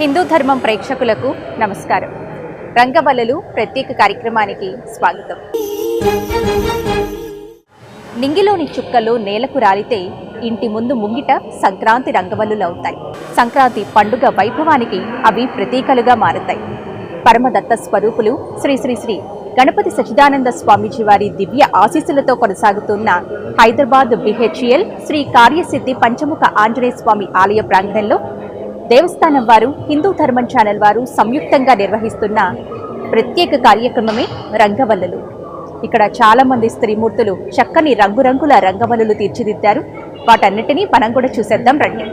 హిందూ ధర్మం ప్రేక్షకులకు నమస్కారం. రంగవల్లులు ప్రత్యేక కార్యక్రమానికి స్వాగతం. నింగిలోని చుక్కలు నేలకు రాలితే ఇంటి ముందు ముంగిట సంక్రాంతి రంగవల్లులవుతాయి. సంక్రాంతి పండుగ వైభవానికి అవి ప్రతీకలుగా మారుతాయి. పరమదత్త స్వరూపులు శ్రీ శ్రీ శ్రీ గణపతి సచ్చిదానంద స్వామీజీ వారి దివ్య ఆశీస్సులతో కొనసాగుతున్న హైదరాబాద్ BHEL శ్రీ కార్యసిద్ధి పంచముఖ ఆంజనేయ స్వామి ఆలయ ప్రాంగణంలో దేవస్థానం వారు, హిందూ ధర్మం ఛానల్ వారు సంయుక్తంగా నిర్వహిస్తున్న ప్రత్యేక కార్యక్రమమే రంగవల్లులు. ఇక్కడ చాలా మంది స్త్రీమూర్తులు చక్కని రంగురంగుల రంగవల్లులు తీర్చిదిద్దారు. వాటన్నిటినీ మనం కూడా చూసేద్దాం రండి.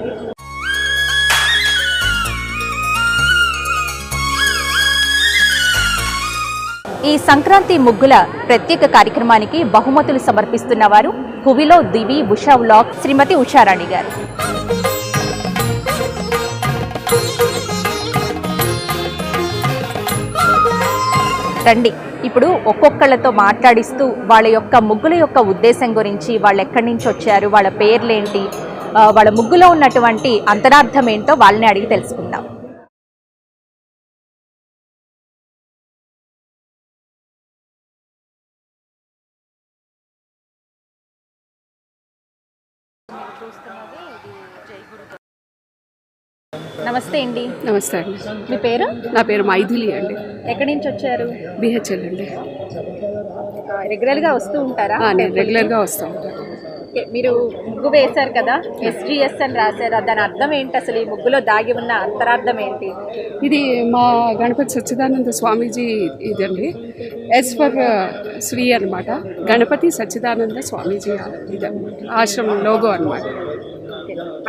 ఈ సంక్రాంతి ముగ్గుల ప్రత్యేక కార్యక్రమానికి బహుమతులు సమర్పిస్తున్న వారు హువిలో దివి ఉషా వ్లాగ్ శ్రీమతి ఉషారాణి గారు. రండి, ఇప్పుడు ఒక్కొక్కళ్ళతో మాట్లాడిస్తూ వాళ్ళ యొక్క ముగ్గుల యొక్క ఉద్దేశం గురించి, వాళ్ళు ఎక్కడి నుంచి వచ్చారు, వాళ్ళ పేర్లేంటి, వాళ్ళ ముగ్గులో ఉన్నటువంటి అంతరార్థం ఏంటో వాళ్ళని అడిగి తెలుసుకుందాం. నమస్తే అండి. నమస్తే అండి. మీ పేరు? నా పేరు మైథిలి అండి. ఎక్కడి నుంచి వచ్చారు? BHEL అండి. రెగ్యులర్గా వస్తూ ఉంటారా? నేను రెగ్యులర్గా వస్తూ ఉంటాను. మీరు ముగ్గు వేశారు కదా, SGS అని రాశారు, దాని అర్థం ఏంటి? అసలు ఈ ముగ్గులో దాగి ఉన్న అంతరార్థం ఏంటి? ఇది మా గణపతి సచ్చిదానంద స్వామీజీ ఇదండి. S ఫర్ శ్రీ అనమాట. గణపతి సచ్చిదానంద స్వామీజీ ఇది ఆశ్రమం లోగో అనమాట.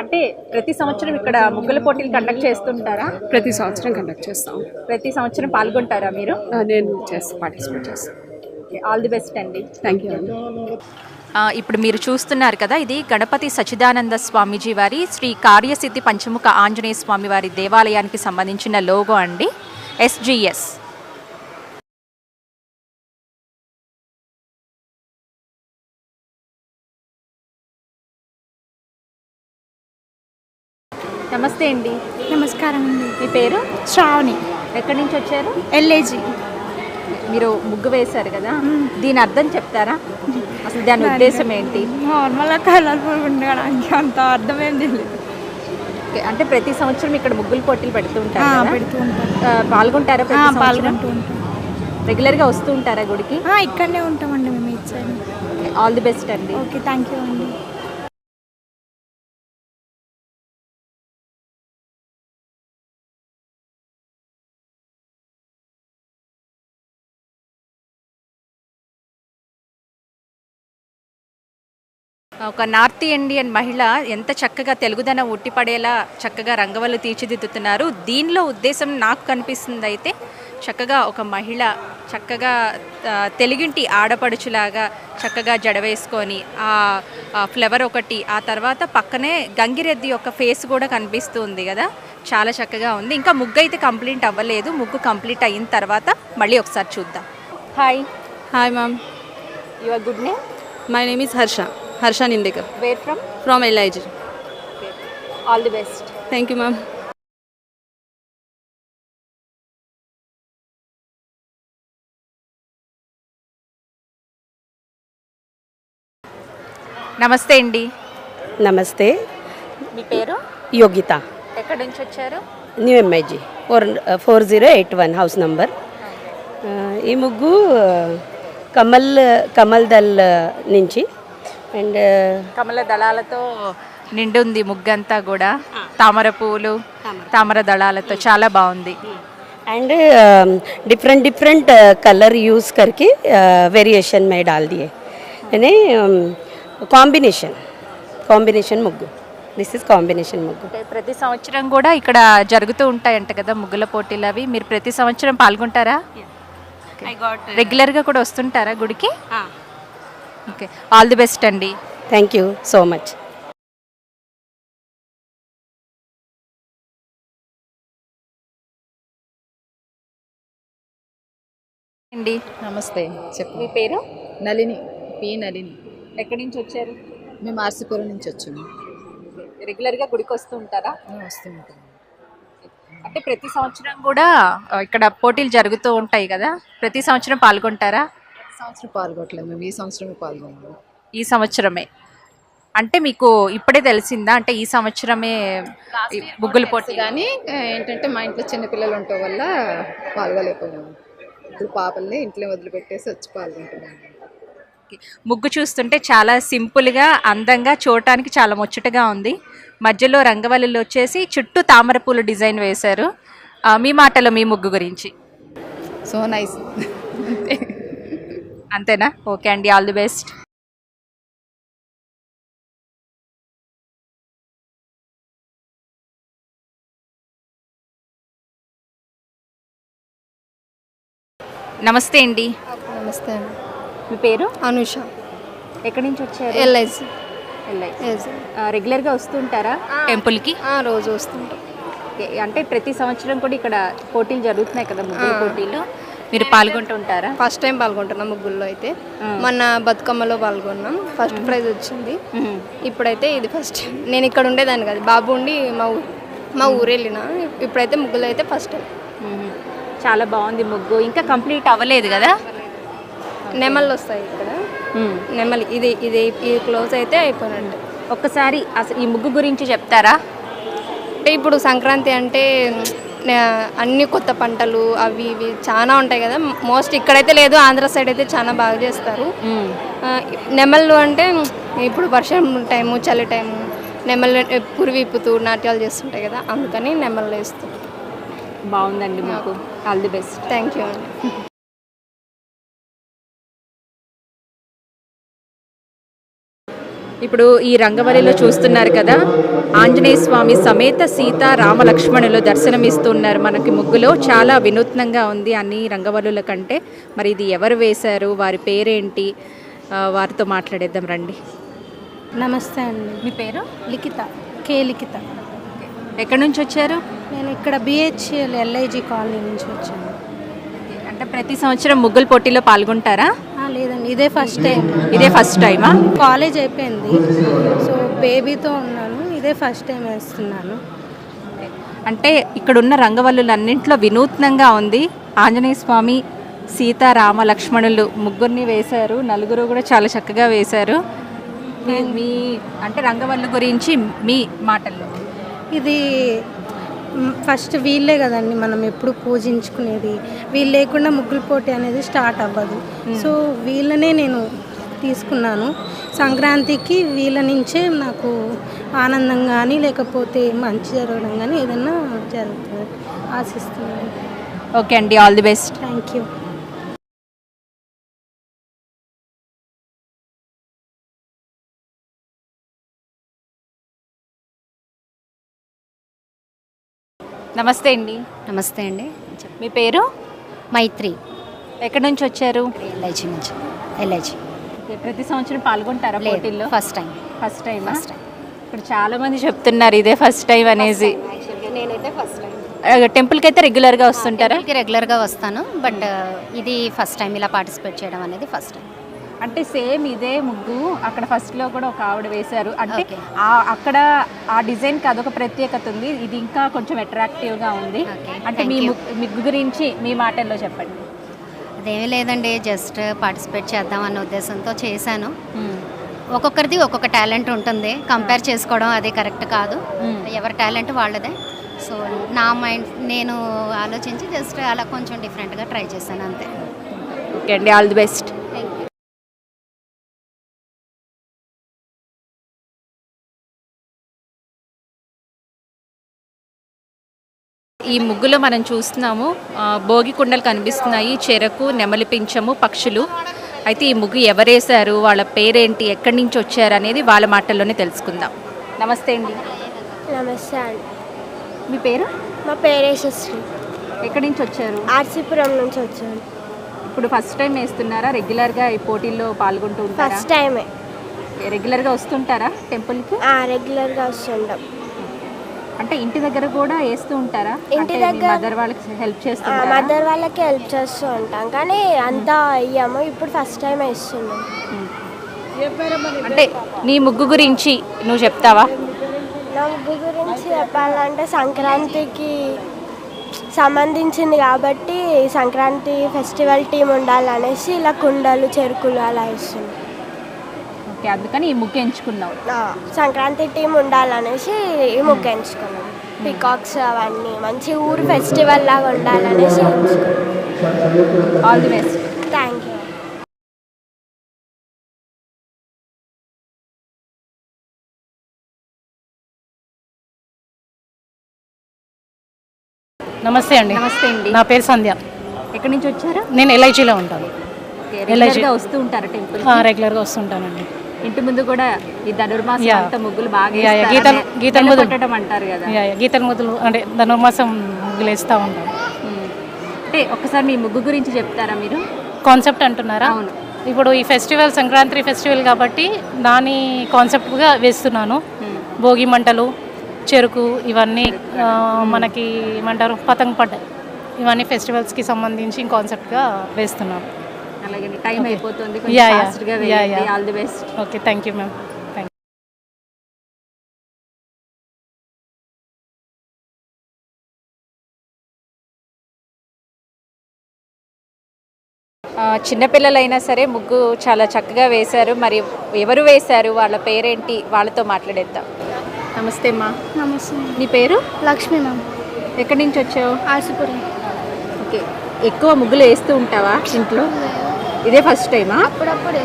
అంటే ప్రతి సంవత్సరం ఇక్కడ ముగ్గుల పోటీలు కండక్ట్ చేస్తుంటారా? ప్రతి సంవత్సరం కండక్ట్ చేస్తాం. ప్రతి సంవత్సరం పాల్గొంటారా మీరు? నేను పార్టిసిపేట్ చేస్తాను. ఆల్ ది బెస్ట్ అండి. థ్యాంక్ యూ అండి. ఇప్పుడు మీరు చూస్తున్నారు కదా, ఇది గణపతి సచ్చిదానంద స్వామీజీ వారి శ్రీ కార్యసిద్ధి పంచముఖ ఆంజనేయ స్వామి వారి దేవాలయానికి సంబంధించిన లోగో అండి, SGS. నమస్తే అండి. నమస్కారం అండి. మీ పేరు? శ్రావణి. ఎక్కడి నుంచి వచ్చారు? LAG. మీరు ముగ్గు వేశారు కదా, దీని అర్థం చెప్తారా? అసలు దాని ఉద్దేశం ఏంటి? నార్మల్గా కలర్ఫుల్ ఉండడానికి, అంత అర్థమేం తెలియదు. అంటే ప్రతి సంవత్సరం ఇక్కడ ముగ్గులు పోటీలు పెడుతూ ఉంటారు. పాల్గొంటారా? పాల్గొంటూ ఉంటాం. రెగ్యులర్గా వస్తూ ఉంటారా గుడికి? ఇక్కడనే ఉంటామండి మేము. ఇచ్చాను. ఆల్ ది బెస్ట్ అండి. ఓకే, థ్యాంక్ యూ అండి. ఒక నార్త్ ఇండియన్ మహిళ ఎంత చక్కగా తెలుగుదనం ఉట్టిపడేలా చక్కగా రంగవల్లు తీర్చిదిద్దుతున్నారు. దీనిలో ఉద్దేశం నాకు కనిపిస్తుంది అయితే, చక్కగా ఒక మహిళ చక్కగా తెలుగింటి ఆడపడుచులాగా చక్కగా జడ వేసుకొని ఆ ఫ్లవర్ ఒకటి, ఆ తర్వాత పక్కనే గంగిరెద్ది యొక్క ఫేస్ కూడా కనిపిస్తుంది కదా, చాలా చక్కగా ఉంది. ఇంకా ముగ్గు అయితే కంప్లీట్ అవ్వలేదు. ముగ్గు కంప్లీట్ అయిన తర్వాత మళ్ళీ ఒకసారి చూద్దాం. Hi. Hi ma'am. Your good name? My name is Harsha Nindekar. Where from? From LIG. All the best. Thank you ma'am. నమస్తే అండి. నమస్తే. మీ పేరు? యోగిత. ఎక్కడి నుంచి వచ్చారు? New MIG 4081 house number. ఈ ముగ్గు కమల్ దల్ నుంచి అండ్ కమల దళాలతో నిండి ఉంది ముగ్గంతా కూడా. తామర పువ్వులు, తామర దళాలతో చాలా బాగుంది. एंड डिफरेंट कलर यूज़ करके वेरिएशन में डाल दिए, यानी కాంబినేషన్ ముగ్గు. దిస్ ఇస్ కాంబినేషన్ ముగ్గు. ప్రతి సంవత్సరం కూడా ఇక్కడ జరుగుతూ ఉంటాయంట కదా ముగ్గుల పోటీలు అవి. మీరు ప్రతి సంవత్సరం పాల్గొంటారా? రెగ్యులర్గా కూడా వస్తుంటారా గుడికి? ఓకే, ఆల్ ది బెస్ట్ అండి. Thank you so much. అండి. నమస్తే. చెప్పు. మీ పేరు? నళిని. నళిని. ఎక్కడి నుంచి వచ్చారు? మేము ఆర్సిపురం నుంచి వచ్చాము. రెగ్యులర్గా గుడికి వస్తూ ఉంటారా? వస్తూ ఉంటుంది. అంటే ప్రతి సంవత్సరం కూడా ఇక్కడ పోటీలు జరుగుతూ ఉంటాయి కదా, ప్రతి సంవత్సరం పాల్గొంటారా? సంవత్సరం పాల్గొట్టలేదు, మేము ఈ సంవత్సరమే పాల్గొన్నాము. ఈ సంవత్సరమే అంటే మీకు ఇప్పుడే తెలిసిందా, అంటే ఈ సంవత్సరమే ఈ ముగ్గుల పోటీ? కానీ ఏంటంటే మా ఇంట్లో చిన్నపిల్లలు ఉండటం వల్ల పాల్గొలేకపోయాము. ఇప్పుడు పాపల్ని ఇంట్లో వదిలిపెట్టేసి వచ్చి పాల్గొంటున్నాము. ముగ్గు చూస్తుంటే చాలా సింపుల్గా అందంగా చూడటానికి చాలా ముచ్చటగా ఉంది. మధ్యలో రంగవల్లులు వచ్చేసి చుట్టూ తామర పూలు డిజైన్ వేశారు. మీ మాటలో మీ ముగ్గు గురించి. So nice. అంతేనా? ఓకే అండి, ఆల్ ది బెస్ట్. నమస్తే అండి. నమస్తే అండి. మీ పేరు? అనుష. ఎక్కడి నుంచి వచ్చారు? ఎల్ఐసి. రెగ్యులర్గా వస్తుంటారా టెంపుల్కి? రోజు వస్తుంటాం. అంటే ప్రతి సంవత్సరం కూడా ఇక్కడ పోటీలు జరుగుతున్నాయి కదా, ముగ్గుల పోటీలు, మీరు పాల్గొంటూ ఉంటారా? ఫస్ట్ టైం పాల్గొంటున్నాం ముగ్గుల్లో. అయితే మొన్న బతుకమ్మలో పాల్గొన్నాం, ఫస్ట్ ప్రైజ్ వచ్చింది. ఇప్పుడైతే ఇది ఫస్ట్ టైం. నేను ఇక్కడ ఉండేదాన్ని కాదు, బాబు ఉండి మా ఊరు వెళ్ళిన. ఇప్పుడైతే ముగ్గులో అయితే ఫస్ట్ టైం. చాలా బాగుంది ముగ్గు. ఇంకా కంప్లీట్ అవ్వలేదు కదా? నెమళ్ళు వస్తాయి ఇక్కడ. నెమలి ఇది క్లోజ్ అయితే అయిపోయినట్టు. ఒక్కసారి అసలు ఈ ముగ్గు గురించి చెప్తారా? అంటే ఇప్పుడు సంక్రాంతి అంటే అన్ని కొత్త పంటలు అవి ఇవి చాలా ఉంటాయి కదా. మోస్ట్ ఇక్కడైతే లేదు, ఆంధ్ర సైడ్ అయితే చాలా బాగా చేస్తారు. నెమళ్ళు అంటే ఇప్పుడు వర్షం టైము, చలి టైము, నెమళ్ళు పురివిప్పుతూ నాట్యాలు చేస్తుంటాయి కదా, అందుకని నెమళ్ళు వేస్తాం. బాగుందండి ముగ్గు. All the best. Thank you అండి. ఇప్పుడు ఈ రంగవల్లిలో చూస్తున్నారు కదా, ఆంజనేయ స్వామి సమేత సీత రామ లక్ష్మణులు దర్శనమిస్తున్నారు మనకి ముగ్గులో. చాలా వినూత్నంగా ఉంది అన్ని రంగవల్లుల కంటే. మరి ఇది ఎవరు వేశారు, వారి పేరేంటి, వారితో మాట్లాడేద్దాం రండి. నమస్తే అండి. మీ పేరు? లిఖిత, కే లిఖిత. ఎక్కడి నుంచి వచ్చారు? నేను ఇక్కడ బిహెచ్ఎల్ ఎల్ఐజీ కాలనీ నుంచి వచ్చాను. అంటే ప్రతి సంవత్సరం ముగ్గుల పోటీలో పాల్గొంటారా? లేదండి, ఇదే ఫస్ట్ టైం. ఇదే ఫస్ట్ టైమా? కాలేజ్ అయిపోయింది, సో బేబీతో ఉన్నాను, ఇదే ఫస్ట్ టైం వేస్తున్నాను. అంటే ఇక్కడున్న రంగవల్లులన్నింటిలో వినూత్నంగా ఉంది. ఆంజనేయ స్వామి, సీతారామ లక్ష్మణులు ముగ్గురిని వేశారు, నలుగురు కూడా చాలా చక్కగా వేశారు. మీ అంటే రంగవల్లు గురించి మీ మాటల్లో. ఇది ఫస్ట్ వీళ్ళే కదండి మనం ఎప్పుడు పూజించుకునేది. వీళ్ళు లేకుండా ముగ్గుల పోటీ అనేది స్టార్ట్ అవ్వదు. సో వీళ్ళనే నేను తీసుకున్నాను. సంక్రాంతికి వీళ్ళ నుంచే నాకు ఆనందం కానీ లేకపోతే మంచి జరగడం కానీ ఏదైనా జరుగుతుంది ఆశిస్తున్నాను. ఓకే అండి, all the best. Thank you. నమస్తే అండి. నమస్తే అండి. మీ పేరు? మైత్రి. ఎక్కడి నుంచి వచ్చారు? ఎల్ఐజీ నుంచి. ఎల్ఐజీ. ప్రతి సంవత్సరం పాల్గొంటారా పోటీల్లో? First time. First time. ఇక్కడ చాలా మంది చెప్తున్నారు ఇదే ఫస్ట్ టైం అనేసి. నేనైతే ఫస్ట్ టైం. టెంపుల్కి అయితే రెగ్యులర్గా వస్తుంటారా? రెగ్యులర్గా వస్తాను, బట్ ఇది ఫస్ట్ టైం ఇలా పార్టిసిపేట్ చేయడం అనేది ఫస్ట్ టైం. అంటే సేమ్ ఇదే ముగ్గు అక్కడ ఫస్ట్లో కూడా ఒక ఆవిడ వేశారు. అంటే అక్కడ ఆ డిజైన్కి అదొక ప్రత్యేకత ఉంది, ఇది ఇంకా కొంచెం అట్రాక్టివ్గా ఉంది. అంటే మీ ముగ్గు గురించి మీ మాటల్లో చెప్పండి. అదేమీ లేదండి, జస్ట్ పార్టిసిపేట్ చేద్దాం అన్న ఉద్దేశంతో చేశాను. ఒక్కొక్కరిది ఒక్కొక్క టాలెంట్ ఉంటుంది, కంపేర్ చేసుకోవడం అది కరెక్ట్ కాదు. ఎవరి టాలెంట్ వాళ్ళదే. సో నా మైండ్ నేను ఆలోచించి జస్ట్ అలా కొంచెం డిఫరెంట్గా ట్రై చేశాను అంతే. ఓకే అండి, ఆల్ ది బెస్ట్. ఈ ముగ్గులో మనం చూస్తున్నాము భోగి కుండలు కనిపిస్తున్నాయి, చెరకు, నెమలి పింఛము, పక్షులు. అయితే ఈ ముగ్గు ఎవరేశారు, వాళ్ళ పేరేంటి, ఎక్కడి నుంచి వచ్చారు అనేది వాళ్ళ మాటల్లోనే తెలుసుకుందాం. నమస్తే అండి. నమస్తే అండి. మీ పేరు? మా పేరు యశస్వి. ఎక్కడి నుంచి వచ్చారు? ఆర్సీపురం నుంచి వచ్చాను. ఇప్పుడు ఫస్ట్ టైం వేస్తున్నారా? రెగ్యులర్గా ఈ పోటీల్లో పాల్గొంటూ ఉంటారా? ఫస్ట్ టైమే. రెగ్యులర్గా వస్తుంటారా టెంపుల్కి? రెగ్యులర్గా వస్తుంటాం. అంటే ఇంటి దగ్గర కూడా వేస్తూ ఉంటారా? ఇంటి దగ్గర మదర్ వాళ్ళకి హెల్ప్ చేస్తాం. మదర్ వాళ్ళకి హెల్ప్ చేస్తూ ఉంటాం, కానీ అంతా అయ్యాము. ఇప్పుడు ఫస్ట్ టైం వేస్తున్నాం. అంటే నీ ముగ్గు గురించి నువ్వు చెప్తావా? నా ముగ్గు గురించి చెప్పాలంటే సంక్రాంతికి సంబంధించింది కాబట్టి సంక్రాంతి ఫెస్టివల్ టీం ఉండాలనేసి ఇలా కుండలు చెరుకులు అలా ఇస్తుంది. ఓకే, అందుకని ఈ ముగ్గు ఎంచుకున్నావు. సంక్రాంతి టీం ఉండాలనేసి ఈ ముగ్గు ఎంచుకున్నాం. పికాక్స్ అవన్నీ మంచి ఊరు ఫెస్టివల్ లాగా ఉండాలనేసి ఎంచుకున్నాం. All the best. Thank you. నమస్తే అండి. నమస్తే అండి. నా పేరు సంధ్య. ఎక్కడి నుంచి వచ్చారు? నేను ఎల్ఐజీలో ఉంటాను. రెగ్యులర్గా వస్తూ ఉంటారు టెంపుల్? రెగ్యులర్గా వస్తుంటానండి. ఇంటి ముందు కూడా ఈ ధనుర్మాసం అంతా ముగ్గులు బాగా గీతల కొట్టడం అంటారు కదా. గీతల ముగ్గులు అంటే ధనుర్మాసం ముగ్గులు వేస్తూ ఉంటాను. అంటే ఒకసారి మీ ముగ్గు గురించి చెప్తారా మీరు? కాన్సెప్ట్ అంటున్నారా? అవును. ఇప్పుడు ఈ ఫెస్టివల్ సంక్రాంతి ఫెస్టివల్ కాబట్టి దాని కాన్సెప్ట్గా వేస్తున్నాను. భోగి మంటలు, చెరుకు, ఇవన్నీ మనకి ఏమంటారు పతంగ్ పట్ట, ఇవన్నీ ఫెస్టివల్స్కి సంబంధించి కాన్సెప్ట్గా వేస్తున్నాను. అలాగే టైం అయిపోతుంది. All the best. Okay, thank you ma'am. Thank you. చిన్నపిల్లలైనా సరే ముగ్గు చాలా చక్కగా వేశారు. మరి ఎవరు వేశారు, వాళ్ళ పేరేంటి, వాళ్ళతో మాట్లాడేద్దాం. నమస్తే అమ్మా. నమస్తే. నీ పేరు? లక్ష్మి మ్యామ్. ఎక్కడి నుంచి వచ్చావు? ఆర్సిపురం. ఓకే, ఎక్కువ ముగ్గులు వేస్తూ ఉంటావా ఇంట్లో? ఇదే ఫస్ట్ టైమా? అప్పుడప్పుడు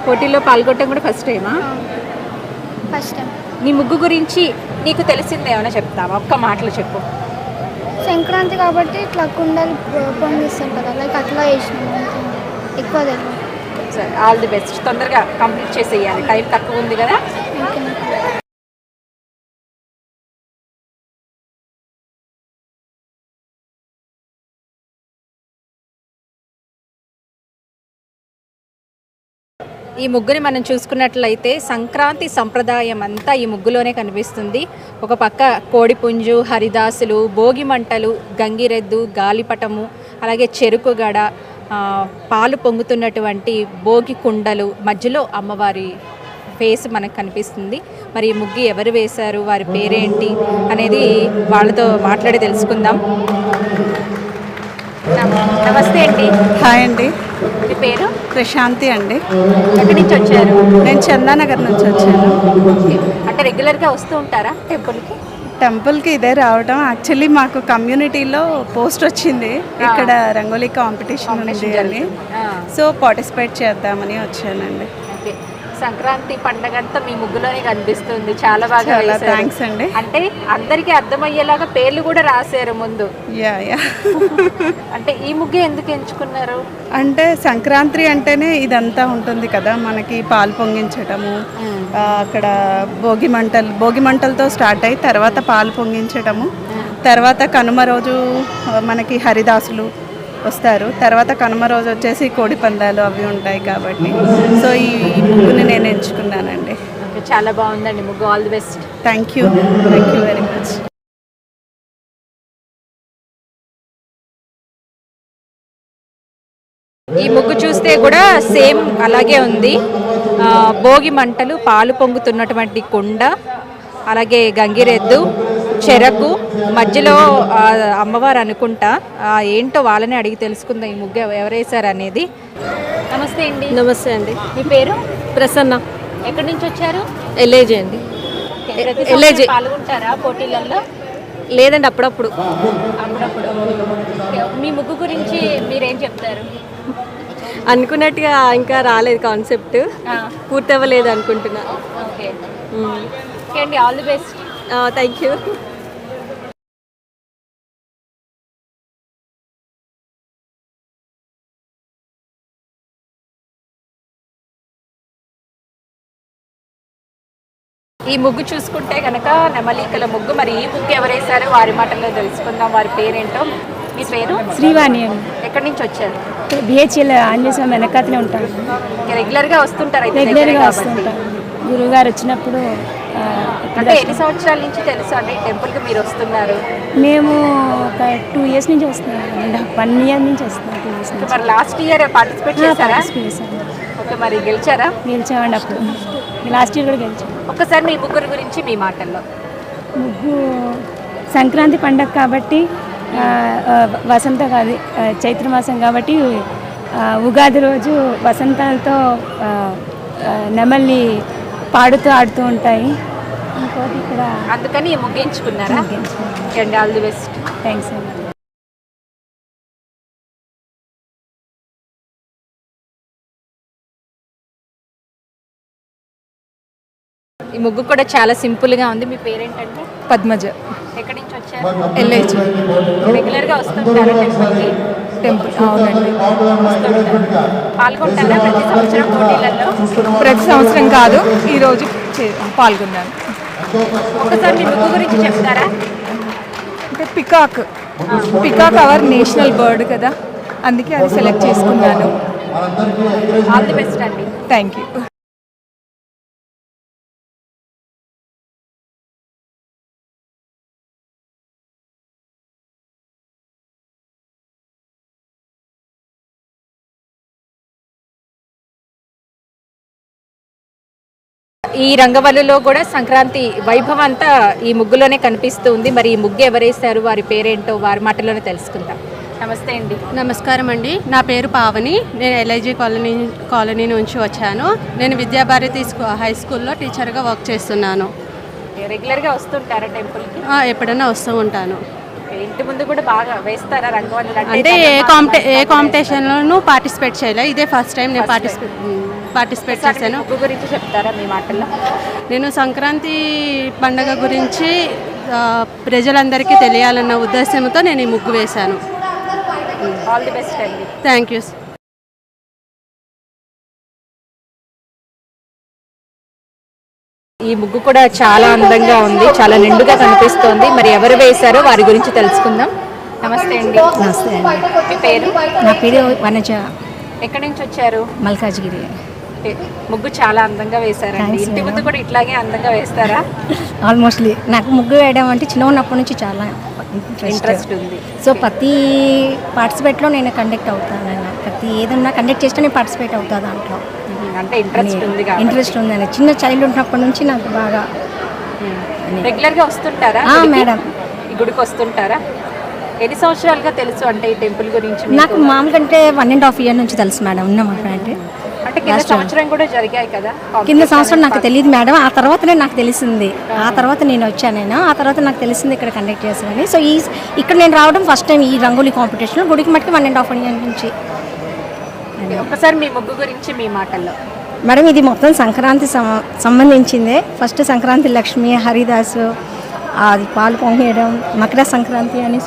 పోటీల్లో పాల్గొనడం కూడా ఫస్ట్ టైమా? First time. నీ ముగ్గు గురించి నీకు తెలిసింది ఏమైనా చెప్తావా? ఒక్క మాటలు చెప్పు. సంక్రాంతి కాబట్టి ఇట్లా కుండలు పొంగిస్తారు కదా, లైక్ అట్లా వేసినాము. ఎక్కువ తెలియదు. సరే, ఆల్ ది బెస్ట్. తొందరగా కంప్లీట్ చేసేయాలి, టైం తక్కువ ఉంది కదా. ఈ ముగ్గుని మనం చూసుకున్నట్లయితే సంక్రాంతి సంప్రదాయం అంతా ఈ ముగ్గులోనే కనిపిస్తుంది. ఒక పక్క కోడిపుంజు, హరిదాసులు, భోగి మంటలు, గంగిరెద్దు, గాలిపటము, అలాగే చెరుకు గడ, పాలు పొంగుతున్నటువంటి భోగి కుండలు, మధ్యలో అమ్మవారి ఫేస్ మనకు కనిపిస్తుంది. మరి ఈ ముగ్గు ఎవరు వేశారు, వారి పేరేంటి అనేది వాళ్ళతో మాట్లాడి తెలుసుకుందాం. నమస్తే అండి. హాయ్ అండి. మీ పేరు? ప్రశాంతి అండి. ఎక్కడి నుంచి వచ్చారు? నేను చందానగర్ నుంచి వచ్చాను. అంటే రెగ్యులర్గా వస్తూ ఉంటారా టెంపుల్కి? టెంపుల్కి ఇదే రావడం. యాక్చువల్లీ మాకు కమ్యూనిటీలో పోస్ట్ వచ్చింది, ఇక్కడ రంగోలీ కాంపిటీషన్ ఉంది అని, సో పార్టిసిపేట్ చేద్దామని వచ్చానండి. సంక్రాంతి పండగ అంతా మీ ముగ్గులోనే కనిపిస్తుంది. చాలా బాగా. థ్యాంక్స్ అండి. అంటే అందరికీ అర్థమయ్యేలాగా పేర్లు కూడా రాశారు ముందు. యా. అంటే ఈ ముగ్గు ఎందుకు ఎంచుకున్నారు? అంటే సంక్రాంతి అంటేనే ఇదంతా ఉంటుంది కదా, మనకి పాలు పొంగించటము, అక్కడ భోగి మంటలతో స్టార్ట్ అయ్యి తర్వాత పాలు పొంగించటము, తర్వాత కనుమ రోజు మనకి హరిదాసులు వస్తారు, తర్వాత కనుమ రోజు వచ్చేసి కోడి పందాలు అవి ఉంటాయి కాబట్టి సో ఈ ముగ్గుని నేను ఎంచుకున్నానండి. చాలా బాగుందండి ముగ్గు. All the best. Thank you very much. ఈ ముగ్గు చూస్తే కూడా సేమ్ అలాగే ఉంది. భోగి మంటలు, పాలు పొంగుతున్నటువంటి కుండ, అలాగే గంగిరెద్దు, చెరకు, మధ్యలో అమ్మవారు అనుకుంటా. ఏంటో వాళ్ళని అడిగి తెలుసుకుందాం ఈ ముగ్గు ఎవరేసారు అనేది. నమస్తే అండి. నమస్తే అండి. మీ పేరు? ప్రసన్న. ఎక్కడి నుంచి వచ్చారు? ఎల్ఐజీ అండి. ఎల్ఐజీ. పాల్గొంటారా పోటీలలో? లేదండి, అప్పుడప్పుడు. మీ ముగ్గు గురించి మీరేం చెప్తారు? అనుకున్నట్టుగా ఇంకా రాలేదు, కాన్సెప్ట్ పూర్తి అవ్వలేదు అనుకుంటున్నా. ఓకే అండి, all the best. Thank you. ఈ ముగ్గు చూసుకుంటే కనుక నెమలికల ముగ్గు. మరి ఈ ముగ్గు ఎవరేసారో వారి మాటల్లో తెలుసుకుందాం, వారి పేరేంటో. మీ పేరు? శ్రీవాణి అండి. ఎక్కడి నుంచి వచ్చారు? బిహెచ్ఎల్ ఆంజనేయ స్వామి వెనకాతనే ఉంటారు. రెగ్యులర్గా వస్తుంటారు? రెగ్యులర్గా వస్తుంటారు. గురువుగారు వచ్చినప్పుడు. అంటే ఎన్ని సంవత్సరాల నుంచి తెలుసు అంటే టెంపుల్కి మీరు వస్తున్నారు? మేము ఒక 2 years నుంచి వస్తున్నాం. 1 year నుంచి వస్తున్నాం. 2 years నుంచి. మరి లాస్ట్ ఇయర్ పార్టిసిపేట్ చేశారా? ఓకే, మరి గెలిచారా? గెలిచామండి. అప్పుడు లాస్ట్ ఇయర్ కూడా గెలిచాం. ఒక్కసారి మీ ముగ్గురు గురించి మీ మాటల్లో. ముగ్గు సంక్రాంతి పండగ కాబట్టి వసంత కాదు చైత్రమాసం కాబట్టి ఉగాది రోజు వసంతాలతో నెమల్ని పాడుతూ ఆడుతూ ఉంటాయి. ఇంకోటి ఇక్కడ అందుకని ముగించుకున్నారా? And all the best. Thanks అండి. ఈ ముగ్గు కూడా చాలా సింపుల్గా ఉంది. మీ పేరేంటండి? పద్మజ. ఎక్కడి నుంచి వచ్చారు? ఎల్ఐజి. రెగ్యులర్గా వస్తుంటారా టెంపుల్కి? టెంపుల్ అవునండి. పాల్గొంటారా ప్రతి సంవత్సరం పోటీలలో? ప్రతి సంవత్సరం కాదు, ఈరోజు పాల్గొన్నాను. ఒకసారి మీ ముగ్గు గురించి చెప్తారా? అంటే పికాక్ అవర్ నేషనల్ బర్డ్ కదా, అందుకే అది సెలెక్ట్ చేసుకున్నాను. ఆల్ ది బెస్ట్ అండి. Thank you. ఈ రంగవల్లులో కూడా సంక్రాంతి వైభవం అంతా ఈ ముగ్గులోనే కనిపిస్తుంది. మరి ఈ ముగ్గు ఎవరేశారు, వారి పేరేంటో వారి మాటలోనే తెలుసుకుందాం. నమస్తే అండి. నమస్కారం అండి, నా పేరు పావని. నేను ఎల్ఐజీ కాలనీ నుంచి వచ్చాను. నేను విద్యాభారతి హై స్కూల్లో టీచర్గా వర్క్ చేస్తున్నాను. రెగ్యులర్గా వస్తుంటారా టెంపుల్కి? ఎప్పుడైనా వస్తూ ఉంటాను. ఇంటి ముందు కూడా బాగా వేస్తారా రంగవల్లులు? అంటే ఏ కాంపిటీషన్లోనూ పార్టిసిపేట్ చేయలేదు, ఇదే ఫస్ట్ టైం నేను పార్టిసిపేట్ చేశాను. ముగ్గు గురించి చెప్తారా మీ మాటల్లో? నేను సంక్రాంతి పండగ గురించి ప్రజలందరికీ తెలియాలన్న ఉద్దేశంతో నేను ఈ ముగ్గు వేశాను. ఆల్ ది బెస్ట్ అండి. Thank you. ఈ ముగ్గు కూడా చాలా అందంగా ఉంది, చాలా నిండుగా కనిపిస్తోంది. మరి ఎవరు వేశారో వారి గురించి తెలుసుకుందాం. నమస్తే అండి. నమస్తే అండి. మీ పేరు? నా పేరు వనజ. ఎక్కడి నుంచి వచ్చారు? మల్కాజ్గిరి. ముగ్గు చాలా అందంగా వేశారండి. ఇంటి ముందు కూడా ఇట్లాగే అందంగా వేస్తారా? ఆల్మోస్ట్లీ నాకు ముగ్గు వేయడం అంటే చిన్న ఉన్నప్పటి నుంచి చాలా ఇంట్రెస్ట్ ఉంది. సో ప్రతి పార్టిసిపేట్లో నేను కండక్ట్ అవుతాను. ప్రతి ఏదన్నా కండక్ట్ చేస్తే నేను పార్టిసిపేట్ అవుతాను దాంట్లో. అంటే ఇంట్రెస్ట్ ఉందని చిన్న చైల్డ్ ఉన్నప్పటి నుంచి నాకు బాగా. రెగ్యులర్గా వస్తుంటారా మేడం? ఈ గుడికి వస్తుంటారా? ఎన్ని సంవత్సరాలుగా తెలుసు అంటే ఈ టెంపుల్ గురించి? నాకు మామూలుగా అంటే 1.5 year నుంచి తెలుసు మేడం. ఉన్న మా ఫ్రెండ్ అంటే కింద సంవత్సరం కూడా జరిగాయి కదా? కింద సంవత్సరం నాకు తెలియదు మేడం, ఆ తర్వాతనే నాకు తెలిసింది. ఆ తర్వాత నేను వచ్చాను, ఆ తర్వాత నాకు తెలిసింది ఇక్కడ కండక్ట్ చేశానని. సో ఇక్కడ నేను రావడం ఫస్ట్ టైం ఈ రంగోలీ కాంపిటీషన్. గుడికి మట్టుకు 1.5 year నుంచి. ఒకసారి మీ ముగ్గు గురించి మీ మాటల్లో. మేడం ఇది మొత్తం సంక్రాంతి సంబంధించిందే. ఫస్ట్ సంక్రాంతి లక్ష్మి, హరిదాసు, అది పాలు పొంగేయడం, మకర సంక్రాంతి అని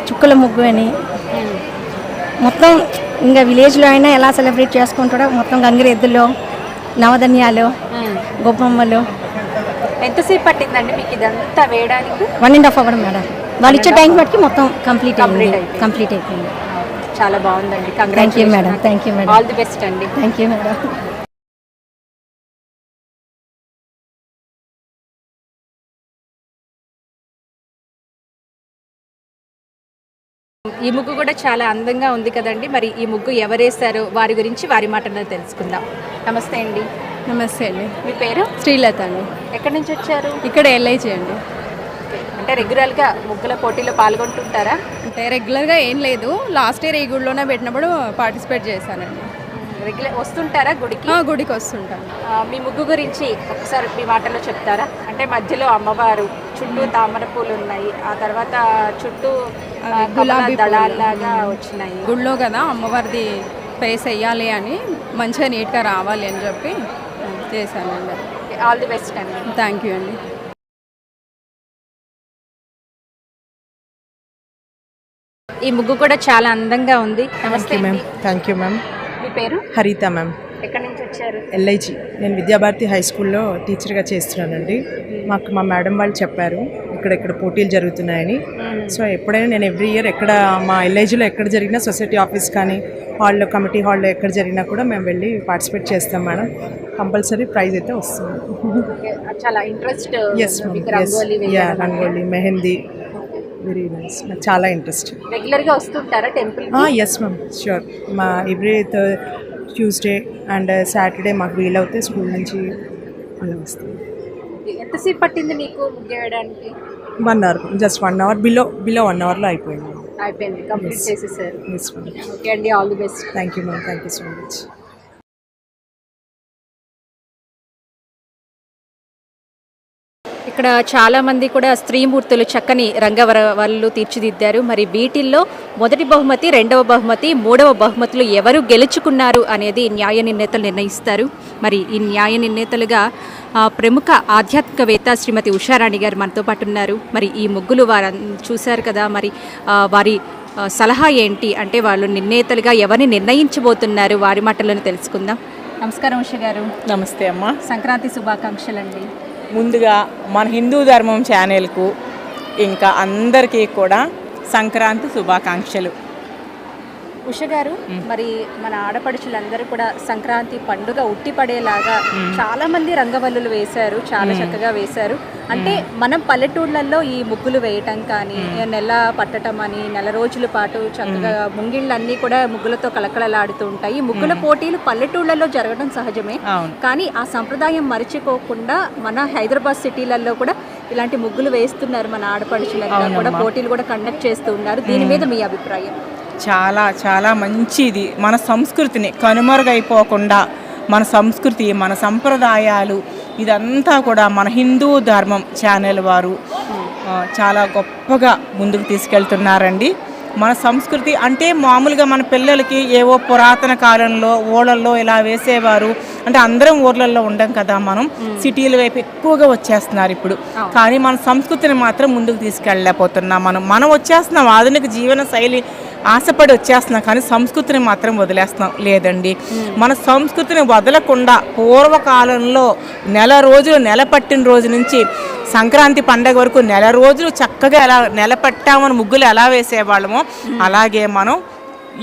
చుక్కల ముగ్గు అని మొత్తం ఇంకా విలేజ్లో అయినా ఎలా సెలబ్రేట్ చేసుకుంటాడో మొత్తం గంగిరెద్దులో, నవధాన్యాలు, గొప్పమ్మలు. ఎంతసేపు పట్టిందండి మీకు ఇదంతా వేయడానికి? 1.5 hour మేడం. వాళ్ళు ఇచ్చే టైం బట్టి మొత్తం కంప్లీట్ అయిపోయింది. చాలా బాగుందండి. Thank you madam. Thank you madam. All the best అండి. Thank you madam. ఈ ముగ్గు కూడా చాలా అందంగా ఉంది కదండి. మరి ఈ ముగ్గు ఎవరేశారో వారి గురించి వారి మాటల్లో తెలుసుకుందాం. నమస్తే అండి. నమస్తే అండి. మీ పేరు? శ్రీలత అండి. ఎక్కడి నుంచి వచ్చారు? ఇక్కడ ఎల్ఐజీ అండి. అంటే రెగ్యులర్గా ముగ్గుల పోటీలో పాల్గొంటుంటారా? అంటే రెగ్యులర్గా ఏం లేదు, లాస్ట్ ఇయర్ ఈ గుడిలోనే పెట్టినప్పుడు పార్టిసిపేట్ చేశానండి. రెగ్యులర్ వస్తుంటారా గుడికి? గుడికి వస్తుంటాను. మీ ముగ్గు గురించి ఒకసారి మీ మాటలో చెప్తారా? అంటే మధ్యలో అమ్మవారు, చుట్టూ తామర పూలు ఉన్నాయి, ఆ తర్వాత చుట్టూ గులాబీ దళాల్లాగా వచ్చినాయి. గుడిలో కదా అమ్మవారిది ఫేస్ వేయాలి అని, మంచిగా నీట్గా రావాలి అని చెప్పి చేశానండి. ఆల్ ది బెస్ట్ అండి. థ్యాంక్ యూ అండి. ఈ ముగ్గు కూడా చాలా అందంగా ఉంది. నమస్తే మ్యామ్. Thank you ma'am. మీ పేరు? హరిత మ్యామ్. ఎక్కడి నుంచి వచ్చారు? ఎల్ఐజీ. నేను విద్యాభారతి హై స్కూల్లో టీచర్గా చేస్తున్నానండి. మాకు మా మేడం వాళ్ళు చెప్పారు ఇక్కడ పోటీలు జరుగుతున్నాయని. సో ఎప్పుడైనా నేను ఎవ్రీ ఇయర్ ఎక్కడ మా ఎల్ఐజీలో ఎక్కడ జరిగినా, సొసైటీ ఆఫీస్ కానీ హాల్లో, కమిటీ హాల్లో ఎక్కడ జరిగినా కూడా మేము వెళ్ళి పార్టిసిపేట్ చేస్తాం మేడం. కంపల్సరీ ప్రైజ్ అయితే వస్తుంది. చాలా interest. Rangoli, mehndi, very nice. నాకు చాలా ఇంట్రెస్ట్. రెగ్యులర్గా వస్తుంటారా టెంపుల్? Yes ma'am, sure. మా ఎవ్రీ ట్యూస్డే అండ్ సాటర్డే మాకు వీలవుతే స్కూల్ నుంచి అలా వస్తుంది. ఎంతసేపు పట్టింది మీకు ముగ్గేయడానికి? 1 hour, జస్ట్ 1 hour, బిలో 1 hourలో అయిపోయింది. అయిపోయింది, కంప్లీట్ చేసేసారు. ఓకే అండి, all the best. Thank you ma'am, thank you so much. ఇక్కడ చాలామంది కూడా స్త్రీమూర్తులు చక్కని రంగవల్లు తీర్చిదిద్దారు. మరి వీటిల్లో మొదటి బహుమతి, రెండవ బహుమతి, మూడవ బహుమతులు ఎవరు గెలుచుకున్నారు అనేది న్యాయ నిర్ణేతలు నిర్ణయిస్తారు. మరి ఈ న్యాయ నిర్ణేతలుగా ప్రముఖ ఆధ్యాత్మికవేత్త శ్రీమతి ఉషారాణి గారు మనతో పాటు ఉన్నారు. మరి ఈ ముగ్గులు వారు చూశారు కదా, మరి వారి సలహా ఏంటి అంటే వాళ్ళు నిర్ణేతలుగా ఎవరిని నిర్ణయించబోతున్నారు, వారి మాటలను తెలుసుకుందాం. నమస్కారం ఉష గారు. నమస్తే అమ్మ. సంక్రాంతి శుభాకాంక్షలు అండి. ముందుగా మన హిందూ ధర్మం ఛానల్కు ఇంకా అందరికీ కూడా సంక్రాంతి శుభాకాంక్షలు. ఉష గారు, మరి మన ఆడపడుచులందరూ కూడా సంక్రాంతి పండుగ ఉట్టిపడేలాగా చాలా మంది రంగవల్లులు వేశారు, చాలా చక్కగా వేశారు. అంటే మనం పల్లెటూళ్ళల్లో ఈ ముగ్గులు వేయటం కానీ, నెల పట్టడం అని, నెల రోజుల పాటు చక్కగా ముంగిళ్ళన్నీ కూడా ముగ్గులతో కలకలలాడుతూ ఉంటాయి. ముగ్గుల పోటీలు పల్లెటూళ్ళల్లో జరగడం సహజమే, కానీ ఆ సంప్రదాయం మర్చిపోకుండా మన హైదరాబాద్ సిటీలలో కూడా ఇలాంటి ముగ్గులు వేస్తున్నారు. మన ఆడపడుచులంతా కూడా పోటీలు కూడా కండక్ట్ చేస్తూ ఉన్నారు. దీని మీద మీ అభిప్రాయం? చాలా చాలా మంచిది. మన సంస్కృతిని కనుమరుగైపోకుండా మన సంస్కృతి, మన సంప్రదాయాలు ఇదంతా కూడా మన హిందూ ధర్మం ఛానల్ వారు చాలా గొప్పగా ముందుకు తీసుకెళ్తున్నారండి. మన సంస్కృతి అంటే మామూలుగా మన పిల్లలకి ఏవో పురాతన కాలంలో ఊళ్ళల్లో ఇలా వేసేవారు, అంటే అందరం ఊర్లలో ఉండం కదా, మనం సిటీల వైపు ఎక్కువగా వచ్చేస్తున్నారు ఇప్పుడు. కానీ మన సంస్కృతిని మాత్రం ముందుకు తీసుకెళ్ళలేకపోతున్నాం. మనం వచ్చేస్తున్నాం, ఆధునిక జీవన శైలి ఆశపడి వచ్చేస్తున్నాం, కానీ సంస్కృతిని మాత్రం వదిలేస్తున్నాం. లేదండి, మన సంస్కృతిని వదలకుండా పూర్వకాలంలో నెల పట్టిన రోజు నుంచి సంక్రాంతి పండగ వరకు నెల రోజులు చక్కగా ఎలా నెలపట్టామని ముగ్గులు ఎలా వేసేవాళ్ళమో అలాగే మనం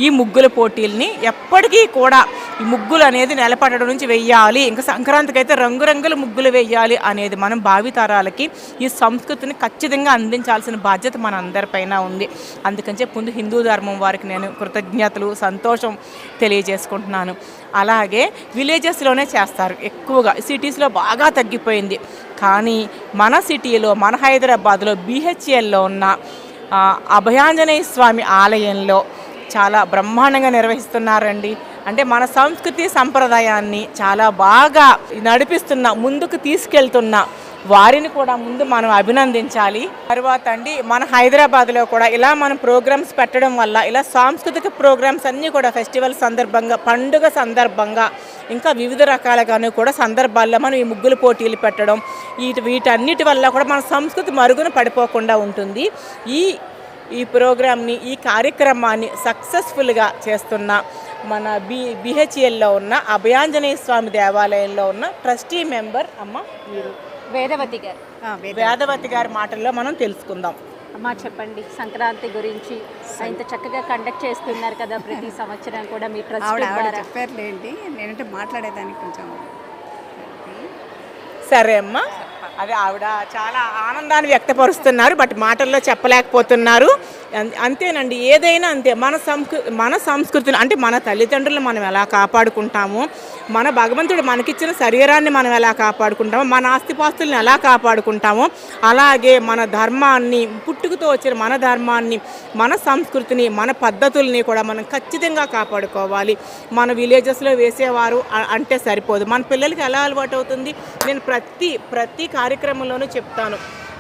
ఈ ముగ్గుల పోటీల్ని ఎప్పటికీ కూడా ఈ ముగ్గులు అనేది నెలపట్టడం నుంచి వెయ్యాలి, ఇంకా సంక్రాంతికి అయితే రంగురంగుల ముగ్గులు వేయాలి అనేది మనం భావితరాలకి ఈ సంస్కృతిని ఖచ్చితంగా అందించాల్సిన బాధ్యత మన అందరిపైన ఉంది. అందుకని చెప్పి ముందు హిందూ ధర్మం వారికి నేను కృతజ్ఞతలు, సంతోషం తెలియజేసుకుంటున్నాను. అలాగే విలేజెస్లోనే చేస్తారు ఎక్కువగా, సిటీస్లో బాగా తగ్గిపోయింది. కానీ మన సిటీలో, మన హైదరాబాద్లో BHLలో ఉన్న అభయాంజనేయ స్వామి ఆలయంలో చాలా బ్రహ్మాండంగా నిర్వహిస్తున్నారండి. అంటే మన సంస్కృతి సంప్రదాయాన్ని చాలా బాగా నడిపిస్తున్న, ముందుకు తీసుకెళ్తున్న వారిని కూడా ముందు మనం అభినందించాలి. తర్వాత అండి, మన హైదరాబాద్లో కూడా ఇలా మనం ప్రోగ్రామ్స్ పెట్టడం వల్ల ఇలా సాంస్కృతిక ప్రోగ్రామ్స్ అన్నీ కూడా ఫెస్టివల్ సందర్భంగా, పండుగ సందర్భంగా, ఇంకా వివిధ రకాలుగాను కూడా సందర్భాల్లో మనం ఈ ముగ్గుల పోటీలు పెట్టడం, వీటన్నిటి వల్ల కూడా మన సంస్కృతి మరుగున పడిపోకుండా ఉంటుంది. ఈ ప్రోగ్రామ్ని, ఈ కార్యక్రమాన్ని సక్సెస్ఫుల్గా చేస్తున్న మన BHLలో ఉన్న అభయాంజనేయ స్వామి దేవాలయంలో ఉన్న ట్రస్టీ మెంబర్ అమ్మ వేదవతి గారి మాటల్లో మనం తెలుసుకుందాం. అమ్మ చెప్పండి, సంక్రాంతి గురించి ఇంత చక్కగా కండక్ట్ చేస్తున్నారు కదా ప్రతి సంవత్సరం కూడా మీ ట్రస్ట్ ద్వారా. చెప్పారులేండి, నేనంటే మాట్లాడేదానికి కొంచెం. సరే అమ్మ, అదే ఆవిడ చాలా ఆనందాన్ని వ్యక్తపరుస్తున్నారు, బట్ మాటల్లో చెప్పలేకపోతున్నారు. అంతేనండి, ఏదైనా అంతే. మన సంస్కృతిని అంటే మన తల్లిదండ్రులు మనం ఎలా కాపాడుకుంటామో, మన భగవంతుడు మనకిచ్చిన శరీరాన్ని మనం ఎలా కాపాడుకుంటామో, మన ఆస్తిపాస్తుల్ని ఎలా కాపాడుకుంటామో, అలాగే మన ధర్మాన్ని, పుట్టుకతో వచ్చిన మన ధర్మాన్ని, మన సంస్కృతిని, మన పద్ధతుల్ని కూడా మనం ఖచ్చితంగా కాపాడుకోవాలి. మన విలేజెస్లో వేసేవారు అంటే సరిపోదు, మన పిల్లలకి ఎలా అలవాటు అవుతుంది? నేను ప్రతి కార్యక్రమంలోనూ చెప్తాను,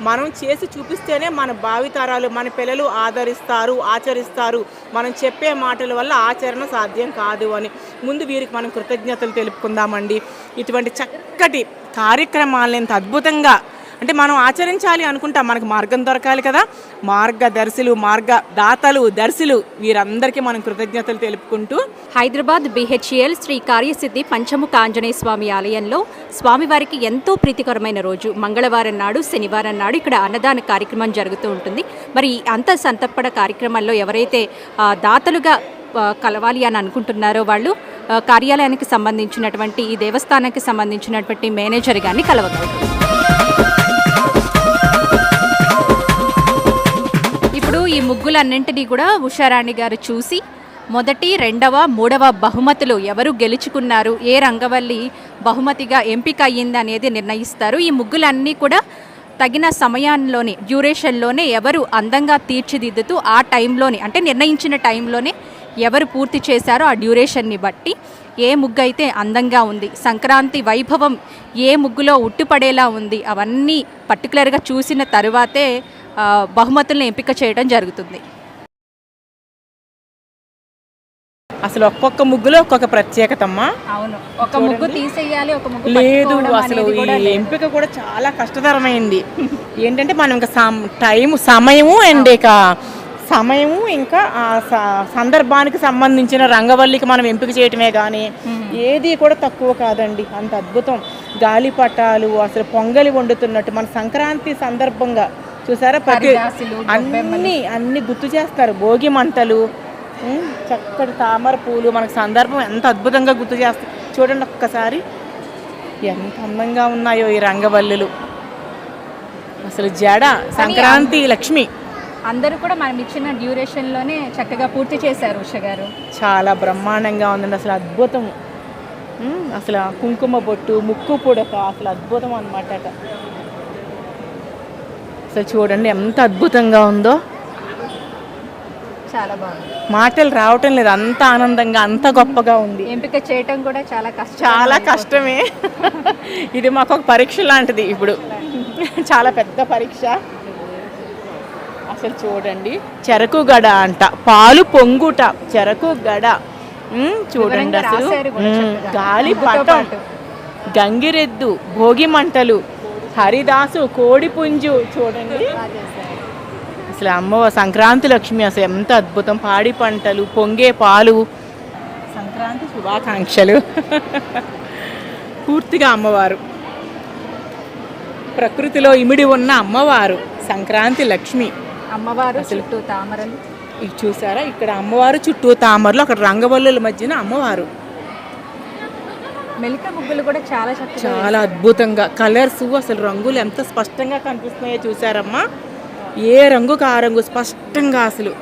మనం చేసి చూపిస్తేనే మన భావితరాలు, మన పిల్లలు ఆదరిస్తారు, ఆచరిస్తారు. మనం చెప్పే మాటల వల్ల ఆచరణ సాధ్యం కాదు అని ముందు వీరికి మనం కృతజ్ఞతలు తెలుపుకుందామండి. ఇటువంటి చక్కటి కార్యక్రమాలను ఎంత అద్భుతంగా అంటే మనం ఆచరించాలి అనుకుంటాం, మనకు మార్గం దొరకాలి కదా. మార్గదర్శులు, మార్గదాతలు, దర్శులు వీరందరికీ మనం కృతజ్ఞతలు తెలుపుకుంటూ హైదరాబాద్ BHL శ్రీ కార్యసిద్ధి పంచముఖ ఆంజనేయ స్వామి ఆలయంలో స్వామివారికి ఎంతో ప్రీతికరమైన రోజు మంగళవారం నాడు, శనివారం నాడు ఇక్కడ అన్నదాన కార్యక్రమం జరుగుతూ ఉంటుంది. మరి అంత సంతర్పణ కార్యక్రమాల్లో ఎవరైతే దాతలుగా కలవాలి అని అనుకుంటున్నారో వాళ్ళు కార్యాలయానికి సంబంధించినటువంటి, ఈ దేవస్థానానికి సంబంధించినటువంటి మేనేజర్ గారిని కలవగలరు. ఇప్పుడు ఈ ముగ్గులన్నింటినీ కూడా ఉషారాణి గారు చూసి మొదటి, రెండవ, మూడవ బహుమతులు ఎవరు గెలుచుకున్నారు, ఏ రంగవల్లి బహుమతిగా ఎంపిక అయ్యింది అనేది నిర్ణయిస్తారు. ఈ ముగ్గులన్నీ కూడా తగిన సమయంలోనే, డ్యూరేషన్లోనే ఎవరు అందంగా తీర్చిదిద్దుతూ ఆ టైంలోనే, అంటే నిర్ణయించిన టైంలోనే ఎవరు పూర్తి చేశారో ఆ డ్యూరేషన్ని బట్టి ఏ ముగ్గు అయితే అందంగా ఉంది, సంక్రాంతి వైభవం ఏ ముగ్గులో ఉట్టుపడేలా ఉంది, అవన్నీ పర్టికులర్గా చూసిన తరువాతే బహుమతులను ఎంపిక చేయడం జరుగుతుంది. అసలు ఒక్కొక్క ముగ్గులో ఒక్కొక్క ప్రత్యేకత అమ్మా. అవును, ఒక ముగ్గు తీసేయాలి, ఒక ముగ్గు లేదు. అసలు ఈ ఎంపిక కూడా చాలా కష్టతరమైంది. ఏంటంటే మనం ఇంకా సమయము అండ్ ఇక సమయము ఇంకా ఆ సందర్భానికి సంబంధించిన రంగవల్లికి మనం ఎంపిక చేయటమే కానీ ఏది కూడా తక్కువ కాదండి. అంత అద్భుతం. గాలిపటాలు, అసలు పొంగలి వండుతున్నట్టు మన సంక్రాంతి సందర్భంగా చూసారా, ప్రతి అన్ని గుర్తు చేస్తారు. భోగి మంటలు, చక్కటి తామర పూలు, మనకు సందర్భం ఎంత అద్భుతంగా గుర్తు చేస్తారు. చూడండి ఒక్కసారి ఎంత అందంగా ఉన్నాయో ఈ రంగవల్లులు. అసలు జడ సంక్రాంతి లక్ష్మి. అందరూ కూడా మనం ఇచ్చిన డ్యూరేషన్లోనే చక్కగా పూర్తి చేశారు ఉష గారు. చాలా బ్రహ్మాండంగా ఉందండి. అసలు అద్భుతం. అసలు కుంకుమ బొట్టు, ముక్కు పుడక, అసలు అద్భుతం అన్నమాట. అసలు చూడండి ఎంత అద్భుతంగా ఉందో. చాలా బాగుంది, మాటలు రావటం లేదు. అంత ఆనందంగా, అంత గొప్పగా ఉంది. ఎంపిక చేయటం కూడా చాలా కష్టమే. ఇది మాకు ఒక పరీక్ష లాంటిది. ఇప్పుడు చాలా పెద్ద పరీక్ష. అసలు చూడండి, చెరకు గడ అంట, పాలు పొంగుట, చెరకు గడ. చూడండి అసలు గాలిపటం, గంగిరెద్దు, భోగి మంటలు, హరిదాసు, కోడి పుంజు. చూడండి అసలు అమ్మవారు సంక్రాంతి లక్ష్మి అసలు ఎంత అద్భుతం. పాడి పంటలు, పొంగే పాలు, సంక్రాంతి శుభాకాంక్షలు. పూర్తిగా అమ్మవారు, ప్రకృతిలో ఇమిడి ఉన్న అమ్మవారు సంక్రాంతి లక్ష్మి. అమ్మవారు చుట్టూ తామరలు, ఇది చూసారా, ఇక్కడ అమ్మవారు చుట్టూ తామరలు, అక్కడ రంగవల్లుల మధ్యన అమ్మవారు. మెలిక ముగ్గులు కూడా చాలా అద్భుతంగా కలర్స్, అసలు రంగులు ఎంత స్పష్టంగా కనిపిస్తున్నాయో చూసారమ్మా. ఏ రంగుకు ఆ రంగు స్పష్టంగా. అసలు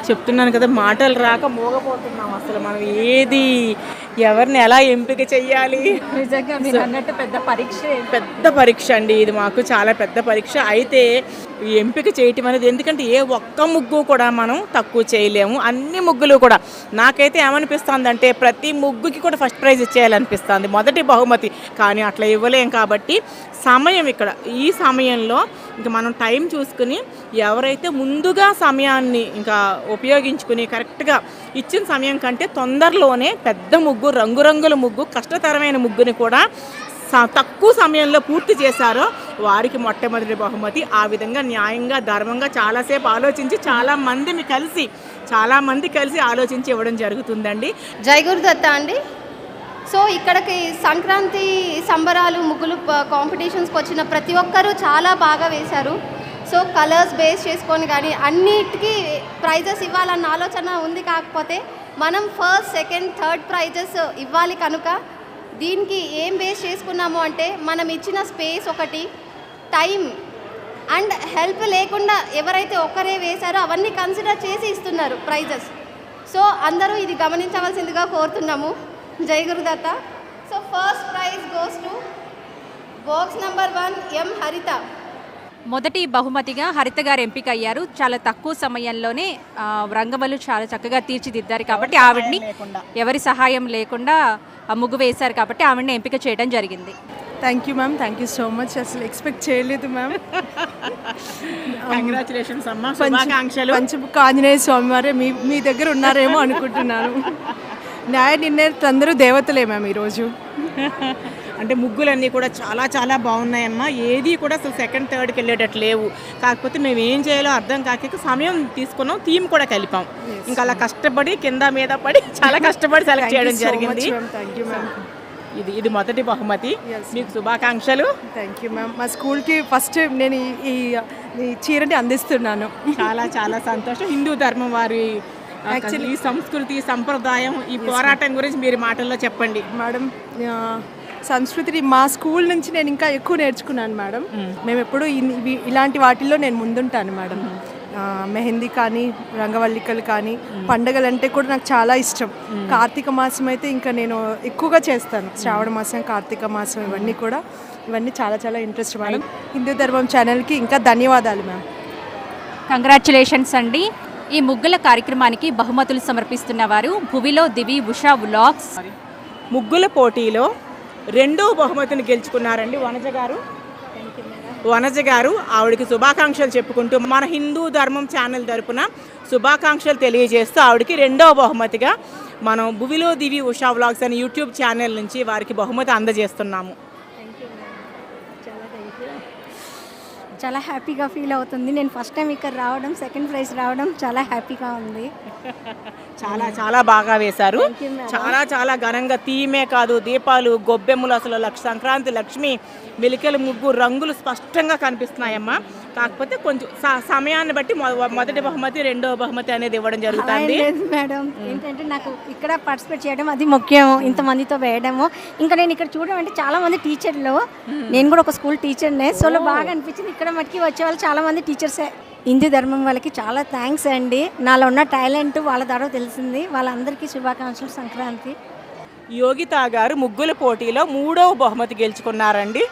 చెప్తున్నాను కదా, మాటలు రాక మోగపోతున్నాం. అసలు మనం ఏది ఎవరిని ఎలా ఎంపిక చెయ్యాలి. నిజంగా మీరు అన్నట్టు పెద్ద పరీక్ష అండి ఇది. మాకు చాలా పెద్ద పరీక్ష. అయితే ఈ ఎంపిక చేయటం అనేది, ఎందుకంటే ఏ ఒక్క ముగ్గు కూడా మనం తక్కువ చేయలేము. అన్ని ముగ్గులు కూడా నాకైతే ఏమనిపిస్తుంది అంటే ప్రతి ముగ్గుకి కూడా ఫస్ట్ ప్రైజ్ ఇచ్చేయాలనిపిస్తుంది, మొదటి బహుమతి. కానీ అట్లా ఇవ్వలేం కాబట్టి సమయం, ఇక్కడ ఈ సమయంలో ఇంకా మనం టైం చూసుకుని ఎవరైతే ముందుగా సమయాన్ని ఇంకా ఉపయోగించుకుని కరెక్ట్గా ఇచ్చిన సమయం కంటే తొందరలోనే పెద్ద ముగ్గు, రంగురంగుల ముగ్గు, కష్టతరమైన ముగ్గుని కూడా తక్కువ సమయంలో పూర్తి చేశారో వారికి మొట్టమొదటి బహుమతి. ఆ విధంగా న్యాయంగా, ధర్మంగా చాలాసేపు ఆలోచించి చాలా మంది కలిసి ఆలోచించి ఇవ్వడం జరుగుతుందండి. జై గురుదత్త అండి. సో ఇక్కడికి సంక్రాంతి సంబరాలు ముగ్గులు కాంపిటీషన్స్కి వచ్చిన ప్రతి ఒక్కరూ చాలా బాగా వేశారు. సో కలర్స్ బేస్ చేసుకొని కానీ అన్నిటికీ ప్రైజెస్ ఇవ్వాలన్న ఆలోచన ఉంది. కాకపోతే మనం ఫస్ట్, సెకండ్, థర్డ్ ప్రైజెస్ ఇవ్వాలి కనుక దీనికి ఏం బేస్ చేసుకున్నాము అంటే మనం ఇచ్చిన స్పేస్ ఒకటి, టైం అండ్ హెల్ప్ లేకుండా ఎవరైతే ఒకరే వేశారో అవన్నీ కన్సిడర్ చేసి ఇస్తున్నారు ప్రైజెస్. సో అందరూ ఇది గమనించవలసిందిగా కోరుతున్నాము. జై Gurudatta. So first prize goes to box number 1 ఎం హరిత. మొదటి బహుమతిగా హరిత గారు ఎంపిక అయ్యారు. చాలా తక్కువ సమయంలోనే రంగవల్లు చాలా చక్కగా తీర్చిదిద్దారు కాబట్టి ఆవిడ్ని ఎవరి సహాయం లేకుండా ముగ్గు వేశారు కాబట్టి ఆవిడ్ని ఎంపిక చేయడం జరిగింది. Thank you ma'am, thank you so much. అసలు ఎక్స్పెక్ట్ చేయలేదు మ్యామ్. కంగ్రాచులేషన్స్ అమ్మా, శుభాకాంక్షలు. పంచముఖ ఆంజనేయ స్వామి వారే మీ దగ్గర ఉన్నారేమో అనుకుంటున్నాను. న్యాయ నిర్ణేతలు అందరూ దేవతలే మ్యామ్ ఈరోజు. అంటే ముగ్గులన్నీ కూడా చాలా బాగున్నాయమ్మా. ఏది కూడా అసలు సెకండ్, థర్డ్కి వెళ్ళేటట్టు లేవు. కాకపోతే మేము ఏం చేయాలో అర్థం కాక సమయం తీసుకున్నాం, థీమ్ కూడా కలిపాం. ఇంకా అలా కష్టపడి కింద మీద పడి చాలా కష్టపడి సెలెక్ట్ చేయడం జరిగింది. ఇది మొదటి బహుమతి. మీకు శుభాకాంక్షలు. Thank you ma'am. మా స్కూల్కి ఫస్ట్ నేను ఈ చీరని అందిస్తున్నాను. చాలా సంతోషం. హిందూ ధర్మం వారి యాక్చువల్లీ ఈ సంస్కృతి, సంప్రదాయం, ఈ పోరాటం గురించి మీరు మాటల్లో చెప్పండి మేడం. సంస్కృతిని మా స్కూల్ నుంచి నేను ఇంకా ఎక్కువ నేర్చుకున్నాను మేడం. మేము ఎప్పుడు ఇలాంటి వాటిల్లో నేను ముందుంటాను మేడం. మెహందీ కానీ రంగవల్లికలు కానీ పండగలు అంటే కూడా నాకు చాలా ఇష్టం. కార్తీక మాసం అయితే ఇంకా నేను ఎక్కువగా చేస్తాను. శ్రావణ మాసం, కార్తీక మాసం ఇవన్నీ చాలా చాలా ఇంట్రెస్ట్ మేడం. హిందూ ధర్మం ఛానల్కి ఇంకా ధన్యవాదాలు మ్యామ్. కంగ్రాచులేషన్స్ అండి. ఈ ముగ్గుల కార్యక్రమానికి బహుమతులు సమర్పిస్తున్న వారు భువిలో దివి ఉషా వ్లాగ్స్. ముగ్గుల పోటీలో 2వ బహుమతిని గెలుచుకున్నారండి వనజ గారు. ఆవిడకి శుభాకాంక్షలు చెప్పుకుంటూ మన హిందూ ధర్మం ఛానల్ తరపున శుభాకాంక్షలు తెలియజేస్తూ ఆవిడకి 2వ బహుమతిగా మనం భువిలో దివి ఉషా వ్లాగ్స్ అనే యూట్యూబ్ ఛానల్ నుంచి వారికి బహుమతి అందజేస్తున్నాము. చాలా హ్యాపీగా ఫీల్ అవుతుంది. నేను ఫస్ట్ టైం ఇక్కడ రావడం, సెకండ్ ప్రైజ్ రావడం చాలా హ్యాపీగా ఉంది. చాలా చాలా బాగా వేశారు. చాలా చాలా ఘనంగా థీమే కాదు, దీపాలు, గొబ్బెమ్మలు, అసలు సంక్రాంతి లక్ష్మి మెలికల ముగ్గు రంగులు స్పష్టంగా కనిపిస్తున్నాయమ్మా. కాకపోతే కొంచెం సమయాన్ని బట్టి మొదటి బహుమతి, 2వ బహుమతి అనేది ఇవ్వడం జరుగుతుంది మేడం. ఏంటంటే నాకు ఇక్కడ పార్టిసిపేట్ చేయడం అది ముఖ్యం, ఇంతమందితో వేయడము. ఇంకా నేను ఇక్కడ చూడడం అంటే చాలా మంది టీచర్లు, నేను కూడా ఒక స్కూల్ టీచర్నే, సో బాగా అనిపించింది. ఇక్కడ మటుకి వచ్చే వాళ్ళు చాలా మంది టీచర్సే. హిందూ ధర్మం వాళ్ళకి చాలా థ్యాంక్స్ అండి. నాలో ఉన్న టాలెంట్ వాళ్ళ ద్వారా తెలిసింది. వాళ్ళందరికీ శుభాకాంక్షలు సంక్రాంతి. యోగిత గారు ముగ్గుల పోటీలో 3వ బహుమతి గెలుచుకున్నారండి.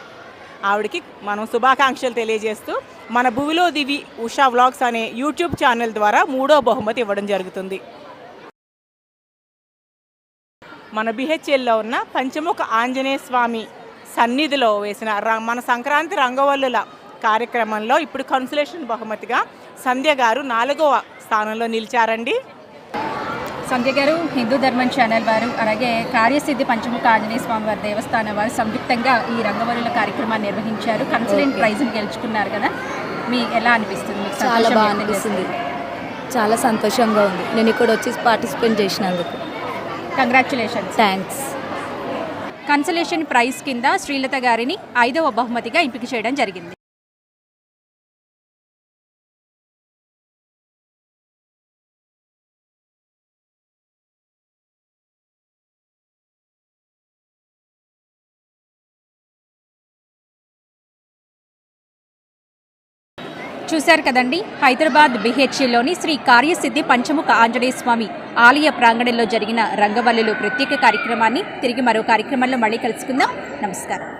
ఆవిడకి మనం శుభాకాంక్షలు తెలియజేస్తూ మన భువిలో దివి ఉషా వ్లాగ్స్ అనే యూట్యూబ్ ఛానల్ ద్వారా 3వ బహుమతి ఇవ్వడం జరుగుతుంది. మన బిహెచ్ఎల్లో ఉన్న పంచముఖ ఆంజనేయ స్వామి సన్నిధిలో వేసిన మన సంక్రాంతి రంగవల్లుల కార్యక్రమంలో ఇప్పుడు కన్సలేషన్ బహుమతిగా సంధ్య గారు 4వ స్థానంలో నిలిచారండి. సంధ్య గారు, హిందూ ధర్మం ఛానల్ వారు అలాగే కార్యసిద్ధి పంచముఖ ఆంజనేయ స్వామి వారి దేవస్థానం వారు సంయుక్తంగా ఈ రంగవల్లుల కార్యక్రమాన్ని నిర్వహించారు. కన్సలేషన్ ప్రైజ్ని గెలుచుకున్నారు కదా, ఎలా అనిపిస్తుంది? చాలా బాగా అనిపిస్తుంది, చాలా సంతోషంగా ఉంది నేను ఇక్కడ వచ్చి పార్టిసిపేట్ చేసినందుకు. కంగ్రాచులేషన్స్. థ్యాంక్స్. కన్సలేషన్ ప్రైజ్ కింద శ్రీలత గారిని 5వ బహుమతిగా ఎంపిక చేయడం జరిగింది. చూశారు కదండి, హైదరాబాద్ బిహెచ్ఎల్లోని శ్రీ కార్యసిద్ధి పంచముఖ ఆంజనేయ స్వామి ఆలయ ప్రాంగణంలో జరిగిన రంగవల్లులు ప్రత్యేక కార్యక్రమాన్ని తిరిగి మరో కార్యక్రమంలో మళ్ళీ కలుసుకుందాం. నమస్కారం.